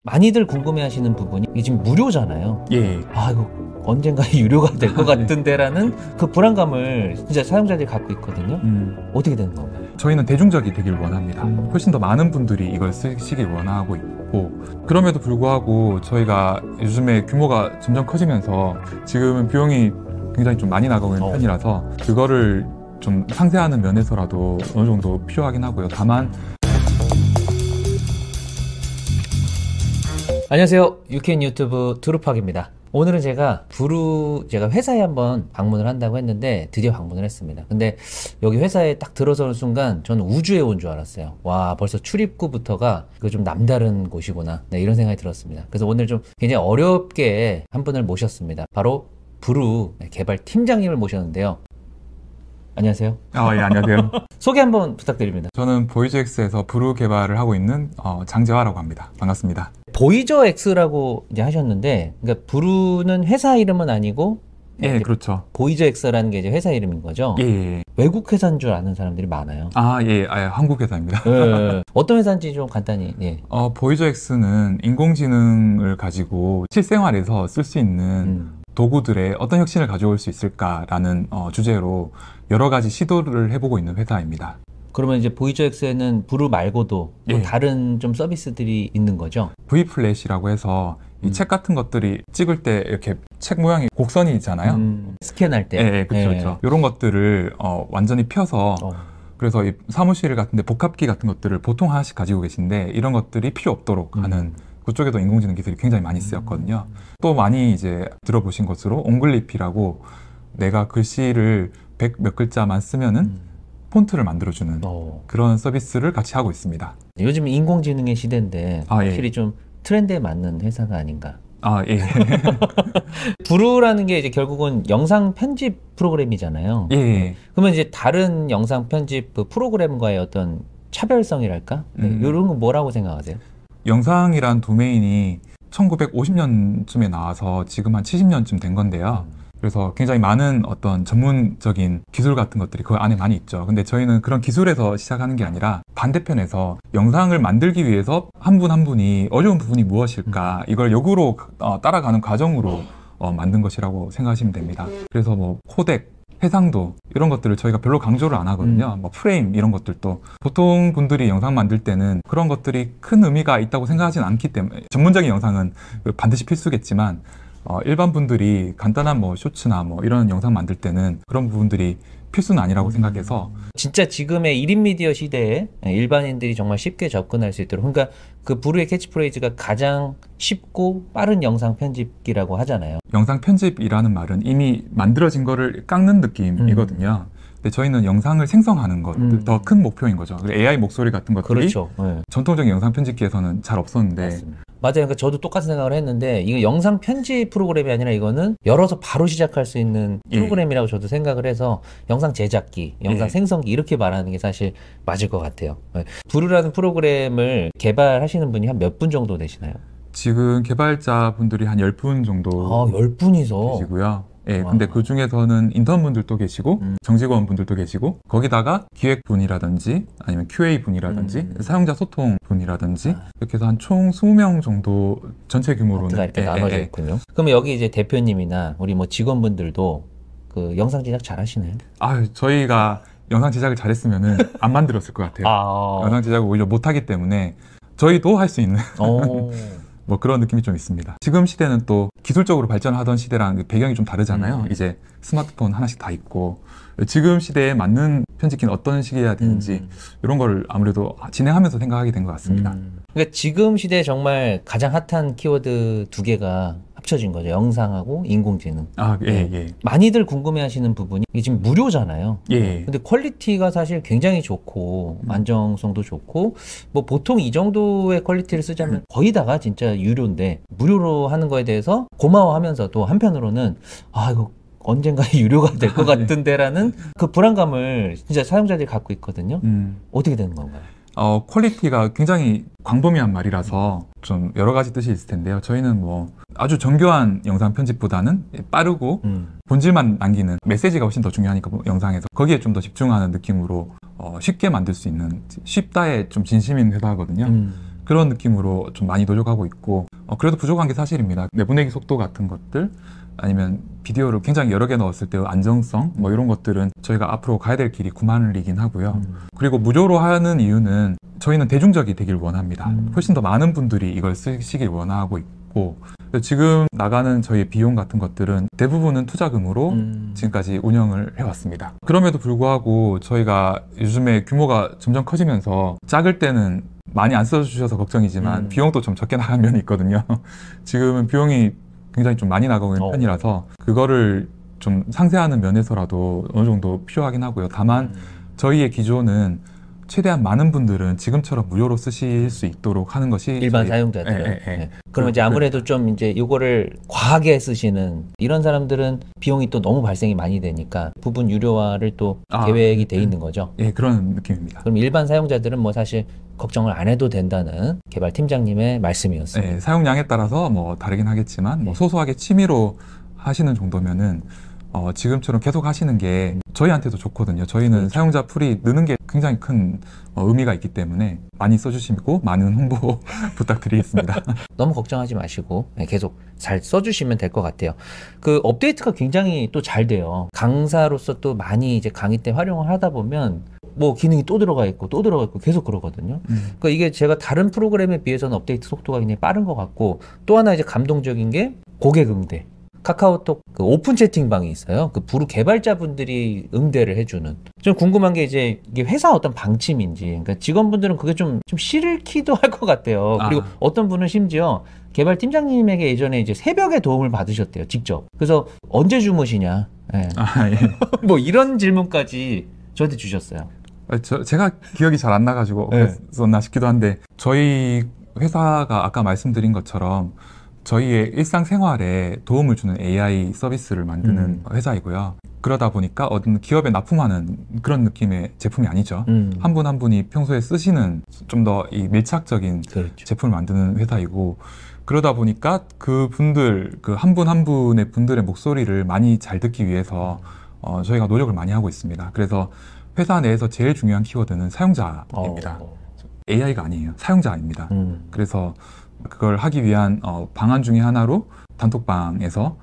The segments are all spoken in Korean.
많이들 궁금해하시는 부분이 이게 지금 무료잖아요. 예. 아 이거 언젠가 유료가 될 것 같은데라는 그 불안감을 진짜 사용자들이 갖고 있거든요. 어떻게 되는 건가요? 저희는 대중적이 되길 원합니다. 훨씬 더 많은 분들이 이걸 쓰시길 원하고 있고, 그럼에도 불구하고 저희가 요즘에 규모가 점점 커지면서 지금은 비용이 굉장히 좀 많이 나가고 있는 편이라서 그거를 좀 상세하는 면에서라도 어느 정도 필요하긴 하고요. 다만 안녕하세요. 유캔 유튜브 두루팍입니다. 오늘은 제가 회사에 한번 방문을 한다고 했는데 드디어 방문을 했습니다. 근데 여기 회사에 딱 들어서는 순간 저는 우주에 온 줄 알았어요. 와, 벌써 출입구부터가 그 좀 남다른 곳이구나. 네, 이런 생각이 들었습니다. 그래서 오늘 좀 굉장히 어렵게 한 분을 모셨습니다. 바로 부루 개발 팀장님을 모셨는데요. 안녕하세요. 예, 안녕하세요. 소개 한번 부탁드립니다. 저는 보이즈엑스에서 부루 개발을 하고 있는 장재화라고 합니다. 반갑습니다. 보이저엑스라고 이제 하셨는데, 그러니까 부루는 회사 이름은 아니고, 예, 그렇죠. 보이저엑스라는 게 이제 회사 이름인 거죠. 예. 외국 회사인 줄 아는 사람들이 많아요. 한국 회사입니다. 예. 어떤 회사인지 좀 간단히. 예. 보이저엑스는 인공지능을 가지고 실생활에서 쓸 수 있는 도구들의 어떤 혁신을 가져올 수 있을까라는 주제로 여러 가지 시도를 해보고 있는 회사입니다. 그러면 이제 보이저엑스에는 부루 말고도 또 예. 다른 좀 서비스들이 있는 거죠? V플랫이라고 해서 이 책 같은 것들이 찍을 때 이렇게 책 모양이 곡선이 있잖아요. 스캔할 때. 예, 그렇죠. 이런 것들을 완전히 펴서 그래서 이 사무실 같은데 복합기 같은 것들을 보통 하나씩 가지고 계신데 이런 것들이 필요 없도록 하는, 그쪽에도 인공지능 기술이 굉장히 많이 쓰였거든요. 또 많이 이제 들어보신 것으로 온글리피라고 내가 글씨를 100 몇 글자만 쓰면은 폰트를 만들어주는 그런 서비스를 같이 하고 있습니다. 요즘 인공지능의 시대인데 확실히 예. 좀 트렌드에 맞는 회사가 아닌가. 예. 부루라는 게 이제 결국은 영상 편집 프로그램이잖아요. 예. 그러면 이제 다른 영상 편집 그 프로그램과의 어떤 차별성이랄까? 이런 건 뭐라고 생각하세요? 영상이란 도메인이 1950년쯤에 나와서 지금 한 70년쯤 된 건데요. 그래서 굉장히 많은 어떤 전문적인 기술 같은 것들이 그 안에 많이 있죠. 근데 저희는 그런 기술에서 시작하는 게 아니라 반대편에서 영상을 만들기 위해서 한 분 한 분이 어려운 부분이 무엇일까, 이걸 역으로 따라가는 과정으로 만든 것이라고 생각하시면 됩니다. 그래서 뭐 코덱, 해상도 이런 것들을 저희가 별로 강조를 안 하거든요. 뭐 프레임 이런 것들도 보통 분들이 영상 만들 때는 그런 것들이 큰 의미가 있다고 생각하지는 않기 때문에, 전문적인 영상은 반드시 필수겠지만 일반 분들이 간단한 뭐 쇼츠나 뭐 이런 영상 만들 때는 그런 부분들이 필수는 아니라고 생각해서, 진짜 지금의 1인 미디어 시대에 일반인들이 정말 쉽게 접근할 수 있도록, 그러니까 그 부루의 캐치프레이즈가 가장 쉽고 빠른 영상 편집기라고 하잖아요. 영상 편집이라는 말은 이미 만들어진 거를 깎는 느낌이거든요. 근데 저희는 영상을 생성하는 것, 더 큰 목표인 거죠. AI 목소리 같은 것들이 그렇죠. 네. 전통적인 영상 편집기에서는 잘 없었는데. 맞습니다. 맞아요. 그러니까 저도 똑같은 생각을 했는데, 이거 영상 편집 프로그램이 아니라 이거는 열어서 바로 시작할 수 있는 프로그램이라고 저도 생각을 해서 영상 제작기, 영상 생성기 이렇게 말하는 게 사실 맞을 것 같아요. 부루라는 프로그램을 개발하시는 분이 한 몇 분 정도 되시나요? 지금 개발자분들이 한 10분 정도 10분이서 계시고요. 예, 근데 그 중에서는 인턴분들도 계시고 정직원분들도 계시고, 거기다가 기획분이라든지 아니면 QA분이라든지 사용자 소통분이라든지 이렇게 해서 한 총 20명 정도 전체 규모로는 이렇게 나눠져 있군요. 그러면 여기 이제 대표님이나 우리 뭐 직원분들도 그 영상 제작 잘 하시나요? 저희가 영상 제작을 잘했으면은 안 만들었을 것 같아요. 영상 제작을 오히려 못하기 때문에 저희도 할 수 있는 뭐 그런 느낌이 좀 있습니다. 지금 시대는 또 기술적으로 발전하던 시대랑 배경이 좀 다르잖아요. 이제 스마트폰 하나씩 다 있고, 지금 시대에 맞는 편집기는 어떤 식이어야 되는지 이런 걸 아무래도 진행하면서 생각하게 된 것 같습니다. 그러니까 지금 시대에 정말 가장 핫한 키워드 두 개가 합쳐진 거죠. 영상하고 인공지능. 많이들 궁금해하시는 부분이 이게 지금 무료잖아요. 근데 퀄리티가 사실 굉장히 좋고 안정성도 좋고, 뭐 보통 이 정도의 퀄리티를 쓰자면 거의 다가 진짜 유료인데, 무료로 하는 거에 대해서 고마워하면서도 한편으로는 이거 언젠가 유료가 될 것 같은데라는 그 불안감을 진짜 사용자들이 갖고 있거든요. 어떻게 되는 건가요? 퀄리티가 굉장히 광범위한 말이라서 좀 여러 가지 뜻이 있을 텐데요. 저희는 뭐 아주 정교한 영상 편집보다는 빠르고 본질만 남기는 메시지가 훨씬 더 중요하니까, 영상에서 거기에 좀 더 집중하는 느낌으로 쉽게 만들 수 있는, 쉽다에 좀 진심인 회사거든요. 그런 느낌으로 좀 많이 노력하고 있고 그래도 부족한 게 사실입니다. 내보내기 속도 같은 것들 아니면 비디오를 굉장히 여러 개 넣었을 때 안정성 뭐 이런 것들은 저희가 앞으로 가야 될 길이 구만리긴 하고요. 그리고 무료로 하는 이유는 저희는 대중적이 되길 원합니다. 훨씬 더 많은 분들이 이걸 쓰시길 원하고 있고 지금 나가는 저희의 비용 같은 것들은 대부분은 투자금으로 지금까지 운영을 해왔습니다. 그럼에도 불구하고 저희가 요즘에 규모가 점점 커지면서 작을 때는 많이 안 써주셔서 걱정이지만 비용도 좀 적게 나가는 면이 있거든요. 지금은 비용이 굉장히 좀 많이 나가고 있는 편이라서 그거를 좀 상쇄하는 면에서라도 어느 정도 필요하긴 하고요. 다만 저희의 기조는 최대한 많은 분들은 지금처럼 무료로 쓰실 수 있도록 하는 것이 일반 사용자들은. 네. 그러면 이제 아무래도 좀 이제 이거를 과하게 쓰시는 이런 사람들은 비용이 또 너무 발생이 많이 되니까 부분 유료화를 또 계획이 돼 있는 거죠. 예, 그런 느낌입니다. 그럼 일반 사용자들은 뭐 사실 걱정을 안 해도 된다는 개발팀장님의 말씀이었습니다. 네, 사용량에 따라서 뭐 다르긴 하겠지만 뭐 소소하게 취미로 하시는 정도면은 지금처럼 계속 하시는 게 저희한테도 좋거든요. 저희는 그렇죠. 사용자 풀이 느는 게 굉장히 큰 의미가 있기 때문에 많이 써주시고 많은 홍보 부탁드리겠습니다. 너무 걱정하지 마시고 계속 잘 써주시면 될 것 같아요. 그 업데이트가 굉장히 또 잘 돼요. 강사로서 또 많이 이제 강의 때 활용을 하다 보면 뭐 기능이 또 들어가 있고 또 들어가 있고 계속 그러거든요. 그러니까 이게 제가 다른 프로그램에 비해서는 업데이트 속도가 굉장히 빠른 것 같고 또 하나 이제 감동적인 게 고객 응대. 카카오톡 그 오픈 채팅방이 있어요. 그 부루 개발자분들이 응대를 해주는. 좀 궁금한 게 이제 이게 회사 어떤 방침인지. 그러니까 직원분들은 그게 좀 싫기도 할 것 같아요. 그리고 어떤 분은 심지어 개발팀장님에게 예전에 이제 새벽에 도움을 받으셨대요. 직접. 그래서 언제 주무시냐. 네. 예. 뭐 이런 질문까지 저한테 주셨어요. 제가 기억이 잘 안 나가지고 그랬었나 싶기도 한데 저희 회사가 아까 말씀드린 것처럼 저희의 일상생활에 도움을 주는 AI 서비스를 만드는 회사이고요. 그러다 보니까 어떤 기업에 납품하는 그런 느낌의 제품이 아니죠. 한 분 한 분이 평소에 쓰시는 좀 더 이 밀착적인 그렇죠. 제품을 만드는 회사이고 그러다 보니까 그 분들, 그 한 분 한 분의 분들의 목소리를 많이 잘 듣기 위해서 저희가 노력을 많이 하고 있습니다. 그래서 회사 내에서 제일 중요한 키워드는 사용자입니다. AI가 아니에요. 사용자입니다. 그래서 그걸 하기 위한 방안 중에 하나로 단톡방에서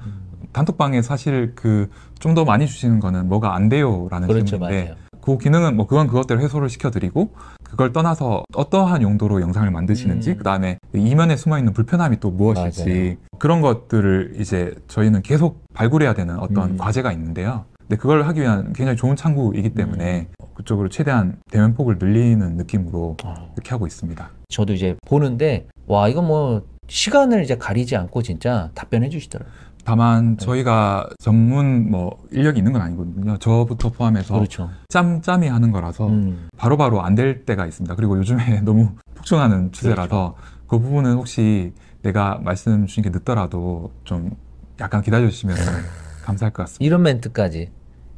단톡방에 사실 그 좀 더 많이 주시는 거는 뭐가 안 돼요라는 그렇죠, 질문인데 맞아요. 그 기능은 뭐 그건 그것대로 해소를 시켜드리고 그걸 떠나서 어떠한 용도로 영상을 만드시는지 그 다음에 이면에 숨어있는 불편함이 또 무엇일지 맞아요. 그런 것들을 이제 저희는 계속 발굴해야 되는 어떤 과제가 있는데요. 근데 그걸 하기 위한 굉장히 좋은 창구이기 때문에 그쪽으로 최대한 대면폭을 늘리는 느낌으로 이렇게 하고 있습니다. 저도 이제 보는데 와 이거 뭐 시간을 이제 가리지 않고 진짜 답변해 주시더라고요. 다만 저희가 전문 뭐 인력이 있는 건 아니거든요. 저부터 포함해서 그렇죠. 짬짬이 하는 거라서 바로바로 안 될 때가 있습니다. 그리고 요즘에 너무 폭증하는 추세라서 그렇죠. 그 부분은 혹시 내가 말씀 주신 게 늦더라도 좀 약간 기다려 주시면 감사할 것 같습니다. 이런 멘트까지.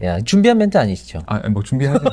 야, 준비한 멘트 아니시죠? 뭐 준비하지.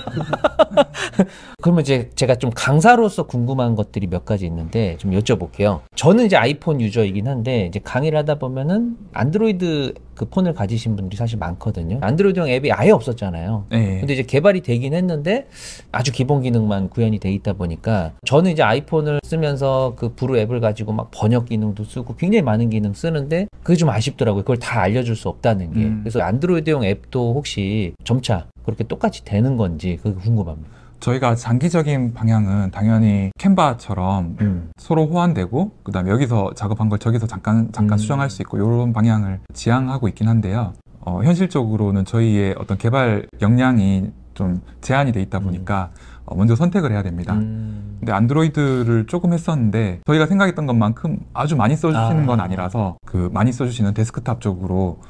그러면 이제 제가 좀 강사로서 궁금한 것들이 몇 가지 있는데 좀 여쭤볼게요. 저는 이제 아이폰 유저이긴 한데 이제 강의를 하다 보면은 안드로이드 그 폰을 가지신 분들이 사실 많거든요. 안드로이드용 앱이 아예 없었잖아요. 네. 근데 이제 개발이 되긴 했는데 아주 기본 기능만 구현이 돼 있다 보니까 저는 이제 아이폰을 쓰면서 그 부루 앱을 가지고 막 번역 기능도 쓰고 굉장히 많은 기능 쓰는데 그게 좀 아쉽더라고요. 그걸 다 알려줄 수 없다는 게. 그래서 안드로이드용 앱도 혹시 점차 그렇게 똑같이 되는 건지 그게 궁금합니다. 저희가 장기적인 방향은 당연히 캔바처럼 서로 호환되고 그다음에 여기서 작업한 걸 저기서 잠깐 수정할 수 있고 이런 방향을 지향하고 있긴 한데요. 현실적으로는 저희의 어떤 개발 역량이 좀 제한이 돼 있다 보니까 먼저 선택을 해야 됩니다. 근데 안드로이드를 조금 했었는데 저희가 생각했던 것만큼 아주 많이 써주시는 건 아니라서 그 많이 써주시는 데스크탑 쪽으로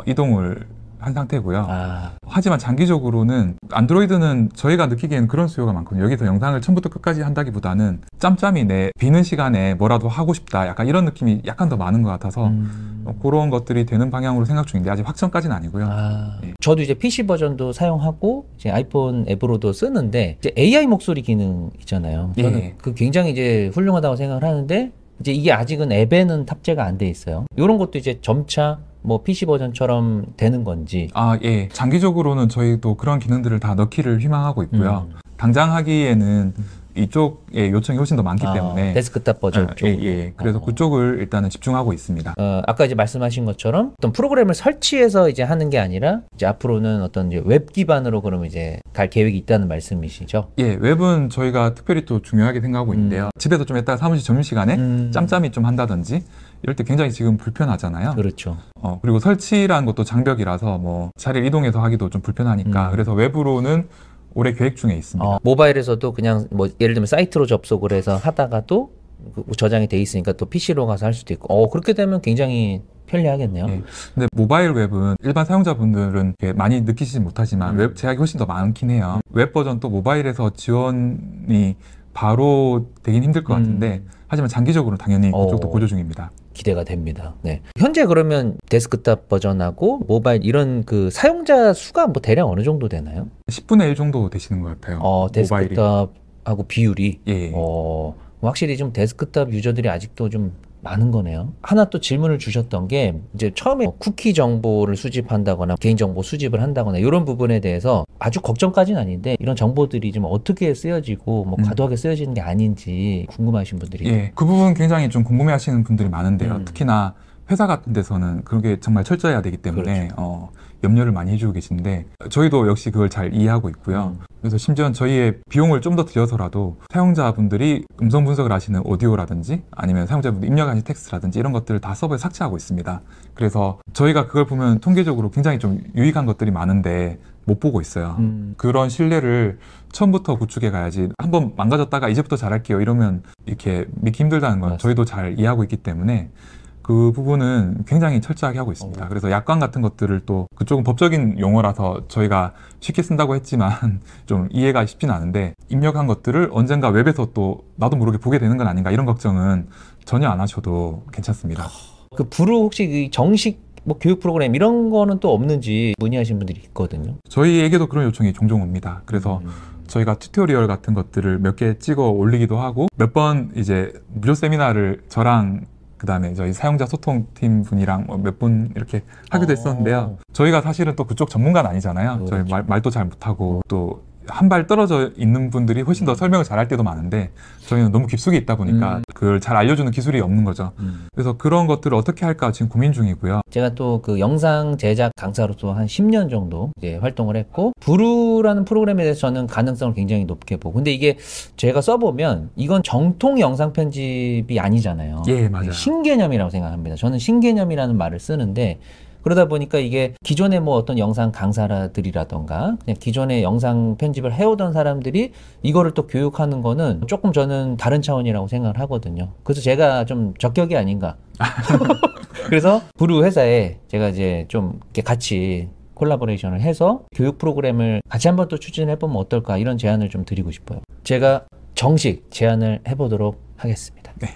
이동을 한 상태고요. 하지만 장기적으로는 안드로이드는 저희가 느끼기에는 그런 수요가 많거든요. 여기서 영상을 처음부터 끝까지 한다기보다는 짬짬이 내 비는 시간에 뭐라도 하고 싶다 약간 이런 느낌이 약간 더 많은 것 같아서 그런 것들이 되는 방향으로 생각 중인데 아직 확정까지는 아니고요. 네. 저도 이제 PC 버전도 사용하고 이제 아이폰 앱으로도 쓰는데 이제 AI 목소리 기능 있잖아요. 저는 그 굉장히 이제 훌륭하다고 생각을 하는데 이제 이게 아직은 앱에는 탑재가 안 돼 있어요. 이런 것도 이제 점차 뭐 PC 버전처럼 되는 건지. 장기적으로는 저희도 그런 기능들을 다 넣기를 희망하고 있고요. 당장 하기에는 이쪽에 요청이 훨씬 더 많기 때문에 데스크탑 버전 쪽. 그래서 그쪽을 일단은 집중하고 있습니다. 아까 이제 말씀하신 것처럼 어떤 프로그램을 설치해서 이제 하는 게 아니라 이제 앞으로는 어떤 이제 웹 기반으로 그러면 이제 갈 계획이 있다는 말씀이시죠? 예, 웹은 저희가 특별히 또 중요하게 생각하고 있는데요. 집에서 좀 이따가 사무실 점심시간에 짬짬이 좀 한다든지 이럴 때 굉장히 지금 불편하잖아요. 그렇죠. 그리고 설치라는 것도 장벽이라서 뭐 자리를 이동해서 하기도 좀 불편하니까 그래서 웹으로는 올해 계획 중에 있습니다. 모바일에서도 그냥 뭐 예를 들면 사이트로 접속을 해서 하다가도 저장이 돼 있으니까 또 PC로 가서 할 수도 있고 그렇게 되면 굉장히 편리하겠네요. 네. 근데 모바일 웹은 일반 사용자분들은 많이 느끼시지 못하지만 웹 제약이 훨씬 더 많긴 해요. 웹 버전 또 모바일에서 지원이 바로 되긴 힘들 것 같은데 하지만 장기적으로 당연히 그쪽도 고려 중입니다. 기대가 됩니다. 네. 현재 그러면 데스크탑 버전하고 모바일 이런 그 사용자 수가 뭐 대략 어느 정도 되나요? 10분의 1 정도 되시는 것 같아요. 데스크탑하고 비율이. 예. 확실히 좀 데스크탑 유저들이 아직도 좀 많은 거네요. 하나 또 질문을 주셨던 게 이제 처음에 쿠키 정보를 수집한다거나 개인정보 수집을 한다거나 이런 부분에 대해서 아주 걱정까지는 아닌데 이런 정보들이 좀 어떻게 쓰여지고 뭐 과도하게 쓰여지는 게 아닌지 궁금하신 분들이 예, 그 부분 굉장히 좀 궁금해 하시는 분들이 많은데요. 특히나 회사 같은 데서는 그런 게 정말 철저해야 되기 때문에 그렇죠. 염려를 많이 해주고 계신데 저희도 역시 그걸 잘 이해하고 있고요. 그래서 심지어 저희의 비용을 좀 더 들여서라도 사용자분들이 음성 분석을 하시는 오디오라든지 아니면 사용자분들 입력하신 텍스트라든지 이런 것들을 다 서버에 삭제하고 있습니다. 그래서 저희가 그걸 보면 통계적으로 굉장히 좀 유익한 것들이 많은데 못 보고 있어요. 그런 신뢰를 처음부터 구축해 가야지 한번 망가졌다가 이제부터 잘할게요 이러면 이렇게 믿기 힘들다는 건 저희도 잘 이해하고 있기 때문에 그 부분은 굉장히 철저하게 하고 있습니다. 그래서 약관 같은 것들을 또 그쪽은 법적인 용어라서 저희가 쉽게 쓴다고 했지만 좀 이해가 쉽진 않은데 입력한 것들을 언젠가 웹에서 또 나도 모르게 보게 되는 건 아닌가 이런 걱정은 전혀 안 하셔도 괜찮습니다. 그 부루 혹시 그 정식 뭐 교육 프로그램 이런 거는 또 없는지 문의하신 분들이 있거든요. 저희에게도 그런 요청이 종종 옵니다. 그래서 저희가 튜토리얼 같은 것들을 몇 개 찍어 올리기도 하고 몇 번 이제 무료 세미나를 저랑 그다음에 저희 사용자 소통팀 분이랑 몇 분 이렇게 하기도 했었는데요. 저희가 사실은 또 그쪽 전문가는 아니잖아요. 그렇죠. 저희 말도 잘 못하고 또 한 발 떨어져 있는 분들이 훨씬 더 설명을 잘할 때도 많은데 저희는 너무 깊숙이 있다 보니까 그걸 잘 알려주는 기술이 없는 거죠. 그래서 그런 것들을 어떻게 할까 지금 고민 중이고요. 제가 또 그 영상 제작 강사로서 한 10년 정도 이제 활동을 했고 부루라는 프로그램에 대해서 저는 가능성을 굉장히 높게 보고 근데 이게 제가 써보면 이건 정통 영상 편집이 아니잖아요. 예, 맞아요. 신개념이라고 생각합니다. 저는 신개념이라는 말을 쓰는데 그러다 보니까 이게 기존의 뭐 어떤 영상 강사들이라던가 그냥 기존의 영상 편집을 해오던 사람들이 이거를 또 교육하는 거는 조금 저는 다른 차원이라고 생각을 하거든요. 그래서 제가 좀 적격이 아닌가. 그래서 부루 회사에 제가 이제 좀 이렇게 같이 콜라보레이션을 해서 교육 프로그램을 같이 한번 또 추진해보면 어떨까 이런 제안을 좀 드리고 싶어요. 제가 정식 제안을 해보도록 하겠습니다. 네.